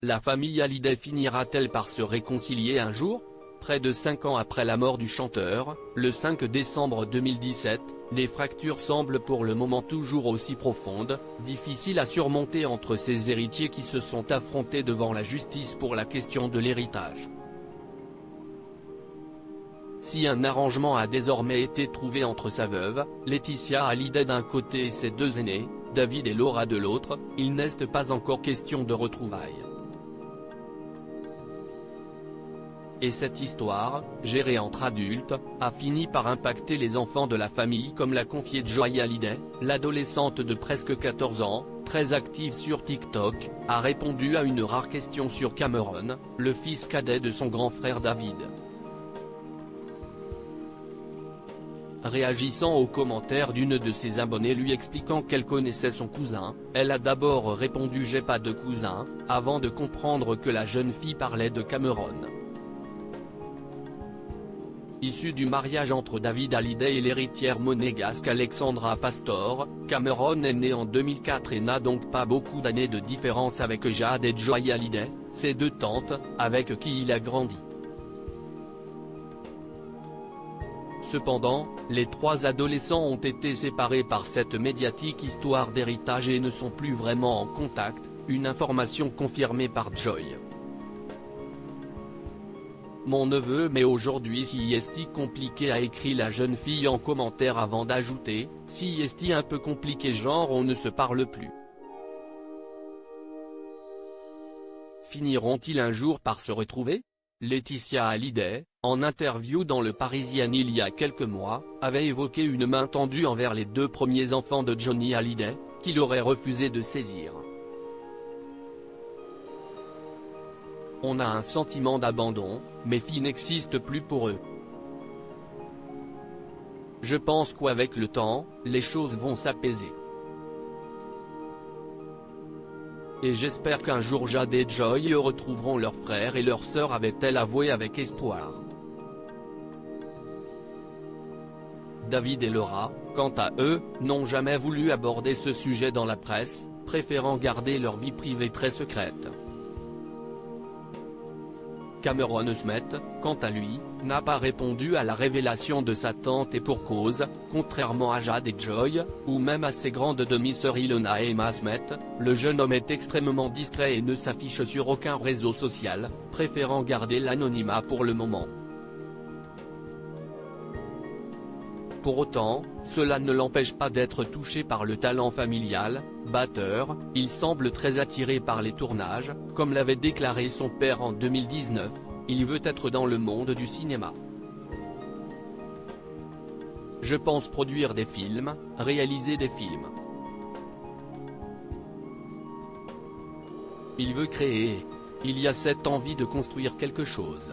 La famille Hallyday finira-t-elle par se réconcilier un jour? Près de 5 ans après la mort du chanteur, le 5 décembre 2017, les fractures semblent pour le moment toujours aussi profondes, difficiles à surmonter entre ces héritiers qui se sont affrontés devant la justice pour la question de l'héritage. Si un arrangement a désormais été trouvé entre sa veuve, Laetitia Hallyday d'un côté et ses deux aînés, David et Laura de l'autre, il n'est pas encore question de retrouvailles. Et cette histoire, gérée entre adultes, a fini par impacter les enfants de la famille comme l'a confié Joy Hallyday, l'adolescente de presque 14 ans, très active sur TikTok, a répondu à une rare question sur Cameron, le fils cadet de son grand frère David. Réagissant aux commentaires d'une de ses abonnées lui expliquant qu'elle connaissait son cousin, elle a d'abord répondu « J'ai pas de cousin », avant de comprendre que la jeune fille parlait de Cameron. Issu du mariage entre David Hallyday et l'héritière monégasque Alexandra Pastor, Cameron est né en 2004 et n'a donc pas beaucoup d'années de différence avec Jade et Joy Hallyday, ses deux tantes, avec qui il a grandi. Cependant, les trois adolescents ont été séparés par cette médiatique histoire d'héritage et ne sont plus vraiment en contact, une information confirmée par Joy. Mon neveu mais aujourd'hui si est compliqué a écrit la jeune fille en commentaire avant d'ajouter, si est un peu compliqué genre on ne se parle plus. Finiront-ils un jour par se retrouver? Laetitia Hallyday, en interview dans Le Parisien il y a quelques mois, avait évoqué une main tendue envers les deux premiers enfants de Johnny Hallyday, qu'il aurait refusé de saisir. On a un sentiment d'abandon, mes filles n'existent plus pour eux. Je pense qu'avec le temps, les choses vont s'apaiser. Et j'espère qu'un jour Jade et Joy retrouveront leurs frères et leurs sœurs, avait-elle avoué avec espoir. David et Laura, quant à eux, n'ont jamais voulu aborder ce sujet dans la presse, préférant garder leur vie privée très secrète. Cameron Smith, quant à lui, n'a pas répondu à la révélation de sa tante et pour cause, contrairement à Jade et Joy, ou même à ses grandes demi-sœurs Ilona et Emma Smith, le jeune homme est extrêmement discret et ne s'affiche sur aucun réseau social, préférant garder l'anonymat pour le moment. Pour autant, cela ne l'empêche pas d'être touché par le talent familial. Batteur, il semble très attiré par les tournages, comme l'avait déclaré son père en 2019, il veut être dans le monde du cinéma. Je pense produire des films, réaliser des films. Il veut créer. Il y a cette envie de construire quelque chose.